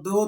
2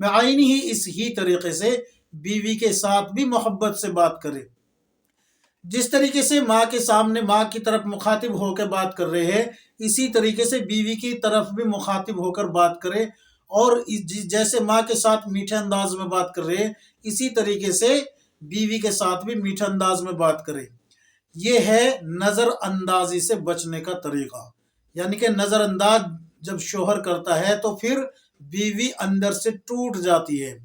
بعینہ ہی، اس ہی طریقے سے بیوی کے ساتھ بھی محبت سے بات کرے۔ جس طریقے سے ماں کے سامنے ماں کی طرف مخاطب ہو کے بات کر رہے ہیں، اسی طریقے سے بیوی کی طرف بھی مخاطب ہو کر بات کرے، اور جیسے ماں کے ساتھ میٹھے انداز میں بات کر رہے ہیں، اسی طریقے سے بیوی کے ساتھ بھی میٹھے انداز میں بات کرے۔ یہ ہے نظر اندازی سے بچنے کا طریقہ، یعنی کہ نظر انداز جب شوہر کرتا ہے تو پھر بیوی اندر سے ٹوٹ جاتی ہے۔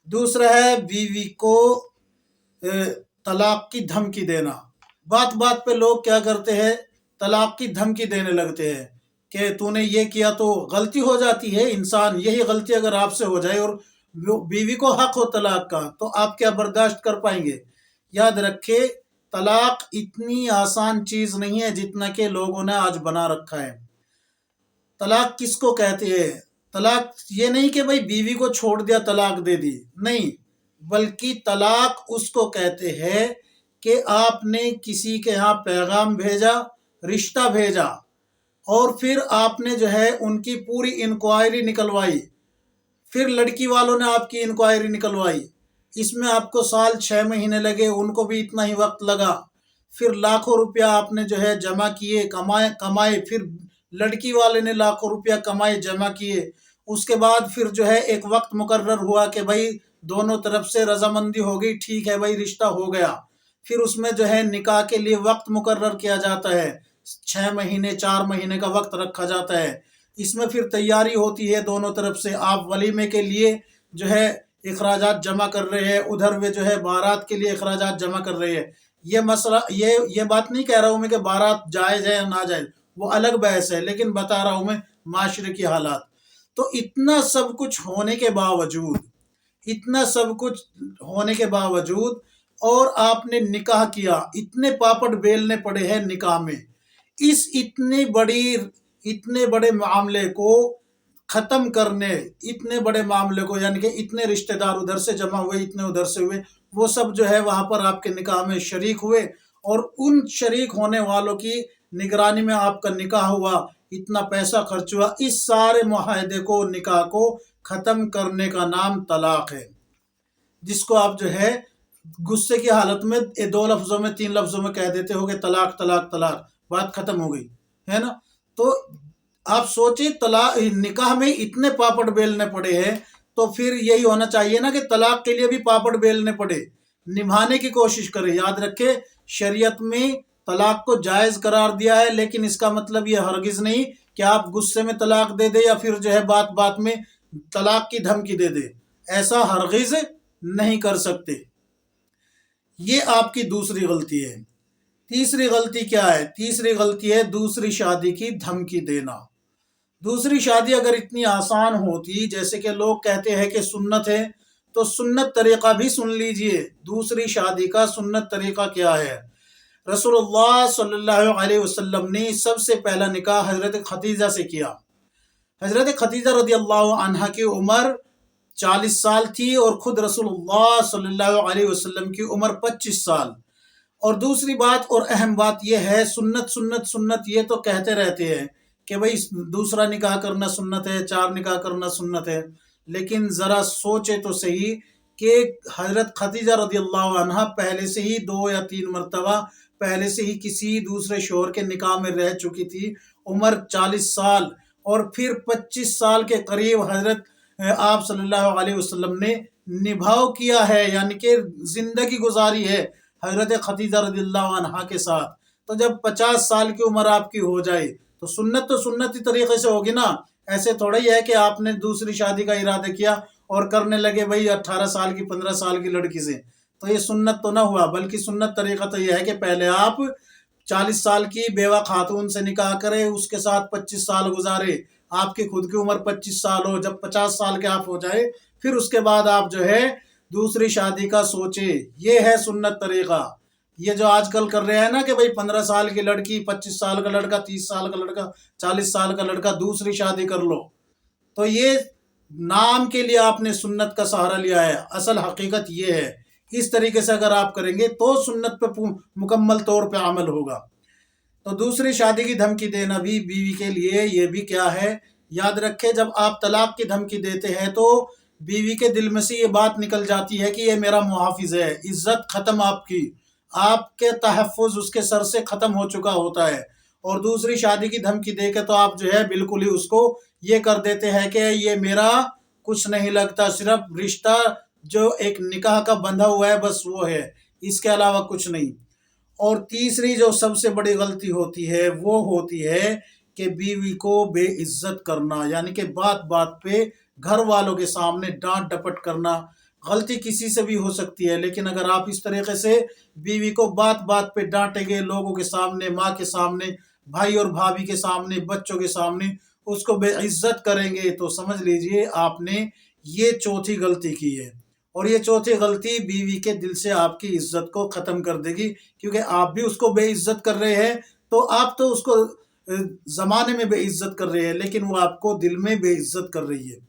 دوسرا ہے بیوی کو طلاق کی دھمکی دینا۔ بات بات پہ لوگ کیا کرتے ہیں، طلاق کی دھمکی دینے لگتے ہیں کہ تو نے یہ کیا تو غلطی ہو جاتی ہے انسان، یہی غلطی اگر آپ سے ہو جائے اور بیوی کو حق ہو طلاق کا تو آپ کیا برداشت کر پائیں گے؟ یاد رکھے، طلاق اتنی آسان چیز نہیں ہے جتنا کہ لوگوں نے آج بنا رکھا ہے۔ طلاق کس کو کہتے ہیں؟ طلاق یہ نہیں کہ بھائی بیوی کو چھوڑ دیا طلاق دے دی، نہیں، بلکہ طلاق اس کو کہتے ہیں کہ آپ نے کسی کے ہاں پیغام بھیجا، رشتہ بھیجا، اور پھر آپ نے جو ہے ان کی پوری انکوائری نکلوائی، پھر لڑکی والوں نے آپ کی انکوائری نکلوائی، اس میں آپ کو سال 6 مہینے لگے، ان کو بھی اتنا ہی وقت لگا، پھر لاکھوں روپیہ آپ نے جو ہے جمع کیے، کمائے، پھر لڑکی والے نے لاکھوں روپیہ کمائے، جمع کیے، اس کے بعد پھر جو ہے ایک وقت مقرر ہوا کہ بھائی دونوں طرف سے رضامندی ہو گئی، ٹھیک ہے بھائی رشتہ ہو گیا، پھر اس میں جو ہے نکاح کے لیے وقت مقرر کیا جاتا ہے، 6 مہینے 4 مہینے کا وقت رکھا جاتا ہے، اس میں پھر تیاری ہوتی ہے دونوں طرف سے، آپ ولیمے کے لیے جو ہے اخراجات جمع کر رہے ہیں، ادھر وہ جو ہے بارات کے لیے اخراجات جمع کر رہے ہیں۔ یہ مسئلہ یہ بات نہیں کہہ رہا ہوں میں کہ بارات جائز ہے یا ناجائز، وہ الگ بحث ہے، لیکن بتا رہا ہوں میں معاشرے کی حالات۔ تو اتنا سب کچھ ہونے کے باوجود، اتنا سب کچھ ہونے کے باوجود اور آپ نے نکاح کیا، اتنے پاپڑ بیلنے پڑے ہیں نکاح میں، اس اتنے بڑے معاملے کو ختم کرنے، اتنے بڑے معاملے کو، یعنی کہ اتنے رشتہ دار ادھر سے جمع ہوئے، اتنے ادھر سے ہوئے، وہ سب جو ہے وہاں پر آپ کے نکاح میں شریک ہوئے، اور ان شریک ہونے والوں کی نگرانی میں آپ کا نکاح ہوا، اتنا پیسہ خرچ ہوا، اس سارے معاہدے کو، نکاح کو ختم کرنے کا نام طلاق ہے، جس کو آپ جو ہے غصے کی حالت میں 2 لفظوں میں 3 لفظوں میں کہہ دیتے ہو کہ طلاق طلاق طلاق، بات ختم ہو گئی ہے نا۔ تو آپ سوچیں، طلاق نکاح میں اتنے پاپڑ بیلنے پڑے ہیں، تو پھر یہی ہونا چاہیے نا کہ طلاق کے لیے بھی پاپڑ بیلنے پڑے، نبھانے کی کوشش کرے۔ یاد رکھے، شریعت میں طلاق کو جائز قرار دیا ہے، لیکن اس کا مطلب یہ ہرگز نہیں کہ آپ غصے میں طلاق دے دے یا پھر جو ہے بات بات میں طلاق کی دھمکی دے دے، ایسا ہرگز نہیں کر سکتے۔ یہ آپ کی دوسری غلطی ہے۔ تیسری غلطی کیا ہے؟ تیسری غلطی ہے دوسری شادی کی دھمکی دینا۔ دوسری شادی اگر اتنی آسان ہوتی جیسے کہ لوگ کہتے ہیں کہ سنت ہے، تو سنت طریقہ بھی سن لیجئے، دوسری شادی کا سنت طریقہ کیا ہے۔ رسول اللہ صلی اللہ علیہ وسلم نے سب سے پہلا نکاح حضرت خدیجہ سے کیا۔ حضرت خدیجہ رضی اللہ عنہ کی عمر 40 سال تھی، اور خود رسول اللہ صلی اللہ علیہ وسلم کی عمر 25 سال۔ اور دوسری بات اور اہم بات یہ ہے، سنت سنت سنت یہ تو کہتے رہتے ہیں کہ بھئی دوسرا نکاح کرنا سنت ہے، 4 نکاح کرنا سنت ہے، لیکن ذرا سوچے تو صحیح کہ حضرت خدیجہ رضی اللہ عنہ پہلے سے ہی 2 یا 3 مرتبہ پہلے سے ہی کسی دوسرے شوہر کے نکاح میں رہ چکی تھی، عمر 40 سال، اور پھر 25 سال کے قریب حضرت آپ صلی اللہ علیہ وسلم نے نبھاؤ کیا ہے، یعنی کہ زندگی گزاری ہے حضرت خدیجہ رضی اللہ عنہ کے ساتھ۔ تو جب 50 سال کی عمر آپ کی ہو جائے تو سنتی طریقے سے ہوگی نا، ایسے تھوڑا ہی ہے کہ آپ نے دوسری شادی کا ارادہ کیا اور کرنے لگے بھئی 18 سال کی 15 سال کی لڑکی سے، تو یہ سنت تو نہ ہوا، بلکہ سنت طریقہ تو یہ ہے کہ پہلے آپ 40 سال کی بیوہ خاتون سے نکاح کرے، اس کے ساتھ 25 سال گزارے، آپ کی خود کی عمر 25 سال ہو، جب 50 سال کے آپ ہو جائے پھر اس کے بعد آپ جو ہے دوسری شادی کا سوچے، یہ ہے سنت طریقہ۔ یہ جو آج کل کر رہے ہیں نا کہ بھئی 15 سال کی لڑکی، 25 سال کا لڑکا، 30 سال کا لڑکا، 40 سال کا لڑکا، دوسری شادی کر لو، تو یہ نام کے لیے آپ نے سنت کا سہارا لیا ہے، اصل حقیقت یہ ہے۔ اس طریقے سے اگر آپ کریں گے تو سنت پہ مکمل طور پہ عمل ہوگا۔ تو دوسری شادی کی دھمکی دینا بھی بیوی کے لیے یہ بھی کیا ہے، یاد رکھے، جب آپ طلاق کی دھمکی دیتے ہیں تو بیوی کے دل میں سے یہ بات نکل جاتی ہے کہ یہ میرا محافظ ہے، عزت ختم آپ کی، آپ کے تحفظ اس کے سر سے ختم ہو چکا ہوتا ہے، اور دوسری شادی کی دھمکی دے کے تو آپ جو ہے بالکل ہی اس کو یہ کر دیتے ہیں کہ یہ میرا کچھ نہیں لگتا، صرف رشتہ جو ایک نکاح کا بندھا ہوا ہے بس وہ ہے، اس کے علاوہ کچھ نہیں۔ اور تیسری جو سب سے بڑی غلطی ہوتی ہے وہ ہوتی ہے کہ بیوی کو بے عزت کرنا، یعنی کہ بات بات پہ گھر والوں کے سامنے ڈانٹ ڈپٹ کرنا۔ غلطی کسی سے بھی ہو سکتی ہے، لیکن اگر آپ اس طریقے سے بیوی کو بات بات پہ ڈانٹیں گے، لوگوں کے سامنے، ماں کے سامنے، بھائی اور بھابھی کے سامنے، بچوں کے سامنے اس کو بے عزت کریں گے، تو سمجھ لیجئے آپ نے یہ چوتھی غلطی کی ہے۔ اور یہ چوتھی غلطی بیوی کے دل سے آپ کی عزت کو ختم کر دے گی، کیونکہ آپ بھی اس کو بے عزت کر رہے ہیں، تو آپ تو اس کو زمانے میں بے عزت کر رہے ہیں، لیکن وہ آپ کو دل میں بے عزت کر رہی ہے۔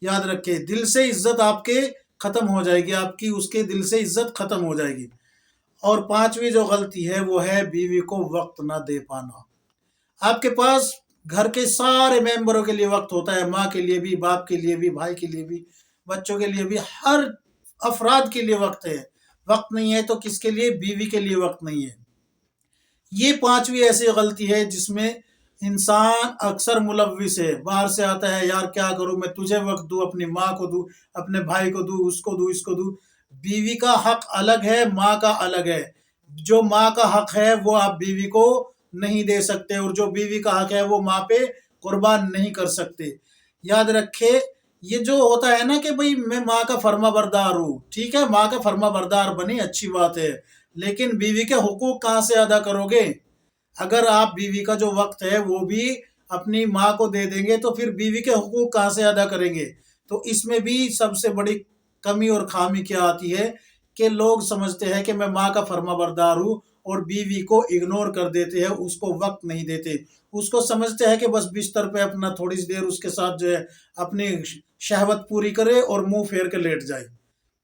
یاد رکھیں، دل سے عزت آپ کے ختم ہو جائے گی، آپ کی اس کے دل سے عزت ختم ہو جائے گی۔ اور پانچویں جو غلطی ہے وہ ہے بیوی کو وقت نہ دے پانا۔ آپ کے پاس گھر کے سارے ممبروں کے لیے وقت ہوتا ہے، ماں کے لیے بھی، باپ کے لیے بھی، بھائی کے لیے بھی، بچوں کے لیے بھی، ہر افراد کے لیے وقت ہے۔ وقت نہیں ہے تو کس کے لیے؟ بیوی کے لیے وقت نہیں ہے۔ یہ پانچویں ایسی غلطی ہے جس میں انسان اکثر ملوث ہے، باہر سے آتا ہے، یار کیا کروں میں، تجھے وقت دوں، اپنی ماں کو دوں، اپنے بھائی کو دوں، اس کو دوں، اس کو دوں۔ بیوی کا حق الگ ہے، ماں کا الگ ہے۔ جو ماں کا حق ہے وہ آپ بیوی کو نہیں دے سکتے، اور جو بیوی کا حق ہے وہ ماں پہ قربان نہیں کر سکتے۔ یاد رکھے، یہ جو ہوتا ہے نا کہ بھئی میں ماں کا فرما بردار ہوں، ٹھیک ہے، ماں کا فرما بردار بنی، اچھی بات ہے، لیکن بیوی کے حقوق کہاں سے ادا کرو گے؟ اگر آپ بیوی کا جو وقت ہے وہ بھی اپنی ماں کو دے دیں گے تو پھر بیوی کے حقوق کہاں سے ادا کریں گے؟ تو اس میں بھی سب سے بڑی کمی اور خامی کیا آتی ہے کہ لوگ سمجھتے ہیں کہ میں ماں کا فرما بردار ہوں، اور بیوی کو اگنور کر دیتے ہیں، اس کو وقت نہیں دیتے، اس کو سمجھتے ہیں کہ بس بستر پہ اپنا تھوڑی سی دیر اس کے ساتھ جو ہے اپنی شہوت پوری کرے اور منہ پھیر کے لیٹ جائے۔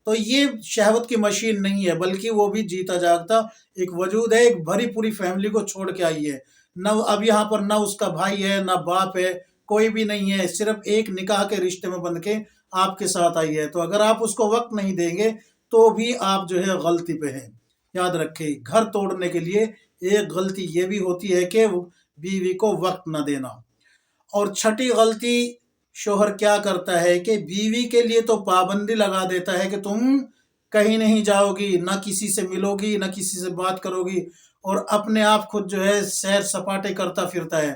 تو یہ شہوت کی مشین نہیں ہے، بلکہ وہ بھی جیتا جاگتا ایک وجود ہے، ایک بھری پوری فیملی کو چھوڑ کے آئی ہے۔ نہ اب یہاں پر نہ اس کا بھائی ہے، نہ باپ ہے، کوئی بھی نہیں ہے، صرف ایک نکاح کے رشتے میں بندھ کے آپ کے ساتھ آئی ہے۔ تو اگر آپ اس کو وقت نہیں دیں گے تو بھی آپ جو ہے غلطی پہ ہیں۔ یاد رکھیں، گھر توڑنے کے لیے ایک غلطی یہ بھی ہوتی ہے کہ بیوی کو وقت نہ دینا۔ اور چھٹی غلطی شوہر کیا کرتا ہے کہ بیوی کے لیے تو پابندی لگا دیتا ہے کہ تم کہیں نہیں جاؤ گی، نہ کسی سے ملو گی، نہ کسی سے بات کرو گی، اور اپنے آپ خود جو ہے سیر سپاٹے کرتا پھرتا ہے۔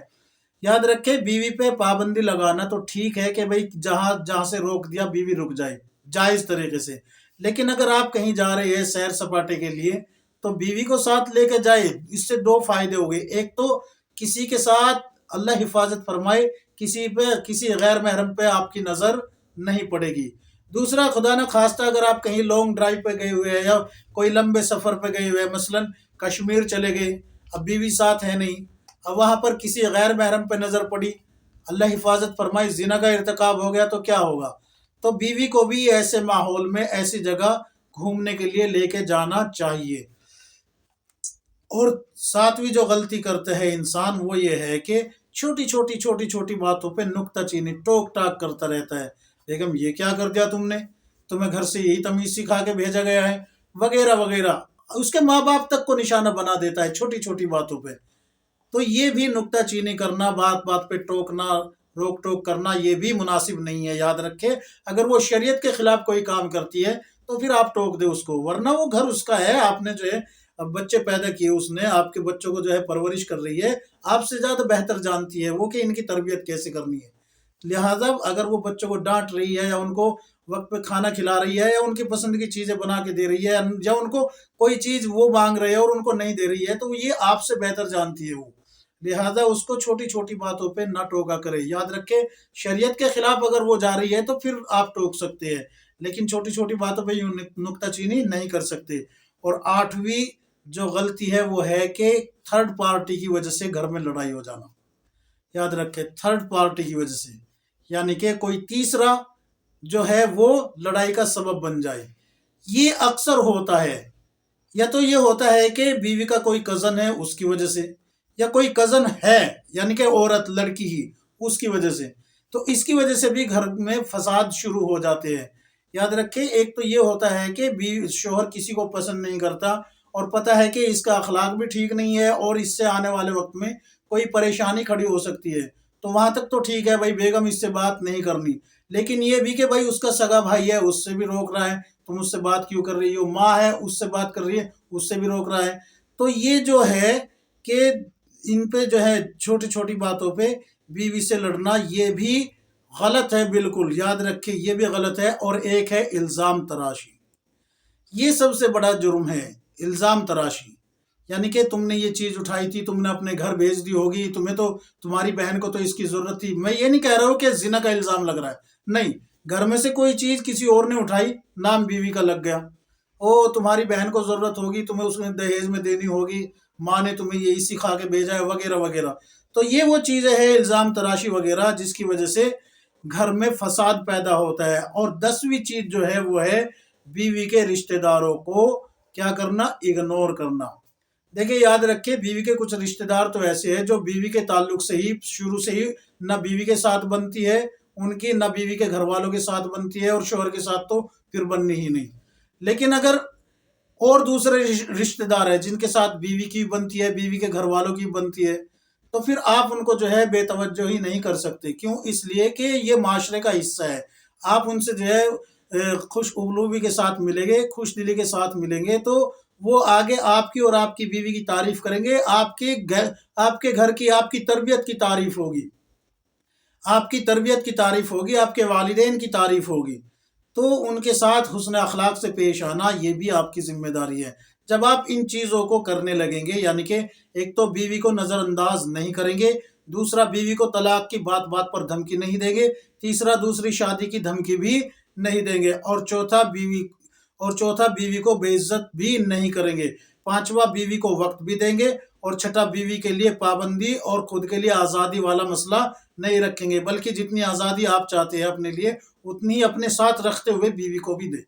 یاد رکھے، بیوی پہ پابندی لگانا تو ٹھیک ہے کہ بھئی جہاں جہاں سے روک دیا بیوی رک جائے، جائز طریقے سے، لیکن اگر آپ کہیں جا رہے ہیں سیر سپاٹے کے لیے تو بیوی کو ساتھ لے کے جائے۔ اس سے دو فائدے ہو گئے، ایک تو کسی کے ساتھ اللہ حفاظت فرمائے، کسی غیر محرم پہ آپ کی نظر نہیں پڑے گی۔ دوسرا، خدا نہ خواستہ اگر آپ کہیں لانگ ڈرائیو پہ گئے ہوئے ہیں یا کوئی لمبے سفر پہ گئے ہوئے ہیں، مثلا کشمیر چلے گئے، اب بیوی ساتھ ہے نہیں، اب وہاں پر کسی غیر محرم پہ نظر پڑی، اللہ حفاظت فرمائے زنا کا ارتکاب ہو گیا تو کیا ہوگا؟ تو بیوی کو بھی ایسے ماحول میں ایسی جگہ گھومنے کے لیے لے کے جانا چاہیے۔ اور ساتویں جو غلطی کرتا ہے انسان وہ یہ ہے کہ چھوٹی چھوٹی باتوں پہ نکتہ چینی، ٹوک ٹاک کرتا رہتا ہے، بیگم یہ کیا کر دیا تم نے، تمہیں گھر سے یہی تمیز سکھا کے بھیجا گیا ہے، وغیرہ وغیرہ۔ اس کے ماں باپ تک کو نشانہ بنا دیتا ہے چھوٹی چھوٹی باتوں پہ۔ تو یہ بھی نکتہ چینی کرنا، بات بات پہ ٹوکنا، روک ٹوک کرنا، یہ بھی مناسب نہیں ہے۔ یاد رکھے، اگر وہ شریعت کے خلاف کوئی کام کرتی ہے تو پھر آپ ٹوک دے اس کو، ورنہ وہ گھر اس کا ہے، آپ نے جو ہے بچے پیدا کیے، اس نے آپ کے بچوں کو جو ہے پرورش کر رہی ہے، آپ سے زیادہ بہتر جانتی ہے وہ کہ ان کی تربیت کیسے کرنی ہے۔ لہٰذا اگر وہ بچوں کو ڈانٹ رہی ہے، یا ان کو وقت پہ کھانا کھلا رہی ہے، یا ان کی پسند کی چیزیں بنا کے دے رہی ہے، یا ان کو کوئی چیز وہ مانگ رہے ہے اور ان کو نہیں دے رہی ہے، تو یہ آپ سے بہتر جانتی ہے وہ، لہٰذا اس کو چھوٹی چھوٹی باتوں پہ نہ ٹوکا کرے۔ یاد رکھے، شریعت کے خلاف اگر وہ جا رہی ہے تو پھر آپ ٹوک سکتے ہیں، لیکن چھوٹی چھوٹی باتوں پہ یوں نکتہ چینی نہیں کر سکتے۔ اور آٹھویں جو غلطی ہے وہ ہے کہ تھرڈ پارٹی کی وجہ سے گھر میں لڑائی ہو جانا۔ یاد رکھے، تھرڈ پارٹی کی وجہ سے، یعنی کہ کوئی تیسرا جو ہے وہ لڑائی کا سبب بن جائے۔ یہ اکثر ہوتا ہے، یا تو یہ ہوتا ہے کہ بیوی کا کوئی کزن ہے اس کی وجہ سے، یا کوئی کزن ہے یعنی کہ عورت، لڑکی ہی، اس کی وجہ سے۔ تو اس کی وجہ سے بھی گھر میں فساد شروع ہو جاتے ہیں۔ یاد رکھیں، ایک تو یہ ہوتا ہے کہ شوہر کسی کو پسند نہیں کرتا اور پتہ ہے کہ اس کا اخلاق بھی ٹھیک نہیں ہے اور اس سے آنے والے وقت میں کوئی پریشانی کھڑی ہو سکتی ہے، تو وہاں تک تو ٹھیک ہے بھائی، بیگم اس سے بات نہیں کرنی، لیکن یہ بھی کہ بھائی اس کا سگا بھائی ہے، اس سے بھی روک رہا ہے، تم اس سے بات کیوں کر رہی ہو، ماں ہے اس سے بات کر رہی ہے، اس سے بھی روک رہا ہے۔ تو یہ جو ہے کہ ان پہ جو ہے چھوٹی چھوٹی باتوں پہ بیوی سے لڑنا، یہ بھی غلط ہے، بالکل یاد رکھیں یہ بھی غلط ہے۔ اور ایک ہے الزام تراشی، یہ سب سے بڑا جرم ہے، الزام تراشی۔ یعنی کہ تم نے یہ چیز اٹھائی تھی، تم نے اپنے گھر بھیج دی ہوگی، تمہیں تو تمہاری بہن کو تو اس کی ضرورت تھی۔ میں یہ نہیں کہہ رہا ہوں کہ زنا کا الزام لگ رہا ہے، نہیں، گھر میں سے کوئی چیز کسی اور نے اٹھائی، نام بیوی کا لگ گیا، او تمہاری بہن کو ضرورت ہوگی، تمہیں اس میں دہیج میں دینی ہوگی، ماں نے تمہیں یہی سکھا کے بھیجا ہے، وغیرہ وغیرہ۔ تو یہ وہ چیزیں ہیں الزام تراشی وغیرہ، جس کی وجہ سے گھر میں فساد پیدا ہوتا ہے۔ اور 10ویں چیز جو ہے وہ ہے بیوی کے رشتہ داروں کو کیا کرنا، اگنور کرنا۔ دیکھیں یاد رکھیں، بیوی کے کچھ رشتہ دار تو ایسے ہیں جو بیوی کے تعلق سے ہی شروع سے ہی نہ بیوی کے ساتھ بنتی ہے ان کی، نہ بیوی کے گھر والوں کے ساتھ بنتی ہے، اور شوہر کے ساتھ تو پھر بننی ہی نہیں۔ لیکن اگر اور دوسرے رشتہ دار ہیں جن کے ساتھ بیوی کی بنتی ہے، بیوی کے گھر والوں کی بنتی ہے، تو پھر آپ ان کو جو ہے بے توجہ ہی نہیں کر سکتے۔ کیوں؟ اس لیے کہ یہ معاشرے کا حصہ ہے۔ آپ ان سے جو ہے خوش قلوبی کے ساتھ ملیں گے، خوش دلی کے ساتھ ملیں گے، تو وہ آگے آپ کی اور آپ کی بیوی کی تعریف کریں گے، آپ کے گھر کی، آپ کی تربیت کی تعریف ہوگی، آپ کی تربیت کی تعریف ہوگی، آپ کے والدین کی تعریف ہوگی۔ تو ان کے ساتھ حسن اخلاق سے پیش آنا یہ بھی آپ کی ذمہ داری ہے۔ جب آپ ان چیزوں کو کرنے لگیں گے، یعنی کہ ایک تو بیوی کو نظر انداز نہیں کریں گے، دوسرا بیوی کو طلاق کی بات بات پر دھمکی نہیں دیں گے، تیسرا دوسری شادی کی دھمکی بھی نہیں دیں گے، اور چوتھا بیوی کو بے عزت بھی نہیں کریں گے، پانچواں بیوی کو وقت بھی دیں گے، اور چھٹا بیوی کے لیے پابندی اور خود کے لیے آزادی والا مسئلہ نہیں رکھیں گے، بلکہ جتنی آزادی آپ چاہتے ہیں اپنے لیے اتنی ہی اپنے ساتھ رکھتے ہوئے بیوی کو بھی دیں۔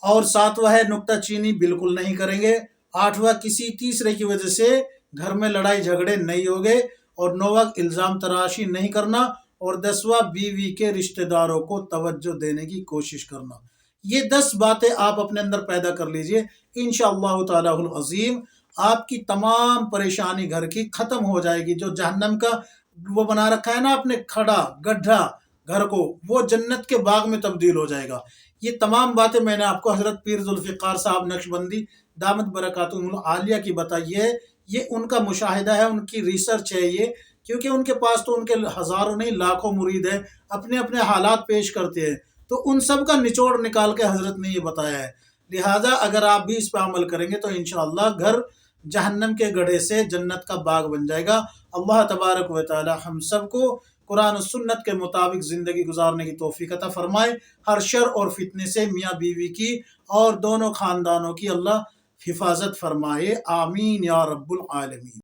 اور ساتواں ہے نکتہ چینی بالکل نہیں کریں گے۔ آٹھواں کسی تیسرے کی وجہ سے گھر میں لڑائی جھگڑے نہیں ہوگے۔ اور نواں الزام تراشی نہیں کرنا۔ اور 10واں بیوی کے رشتہ داروں کو توجہ دینے کی کوشش کرنا۔ یہ 10 باتیں آپ اپنے اندر پیدا کر لیجئے، انشاءاللہ تعالی العظیم آپ کی تمام پریشانی گھر کی ختم ہو جائے گی۔ جو جہنم کا وہ بنا رکھا ہے نا آپ نے کھڑا گڈھا گھر کو، وہ جنت کے باغ میں تبدیل ہو جائے گا۔ یہ تمام باتیں میں نے آپ کو حضرت پیر ذوالفقار صاحب نقشبندی دامت برکاتہم العالیہ کی بتائی ہے۔ یہ ان کا مشاہدہ ہے، ان کی ریسرچ ہے یہ، کیونکہ ان کے پاس تو ان کے ہزاروں نہیں لاکھوں مرید ہیں، اپنے اپنے حالات پیش کرتے ہیں، تو ان سب کا نچوڑ نکال کے حضرت نے یہ بتایا ہے۔ لہٰذا اگر آپ بھی اس پہ عمل کریں گے تو انشاءاللہ گھر جہنم کے گڑھے سے جنت کا باغ بن جائے گا۔ اللہ تبارک و تعالی ہم سب کو قرآن و سنت کے مطابق زندگی گزارنے کی توفیق عطا فرمائے۔ ہر شر اور فتنے سے میاں بیوی کی اور دونوں خاندانوں کی اللہ حفاظت فرمائے، آمین یا رب العالمین۔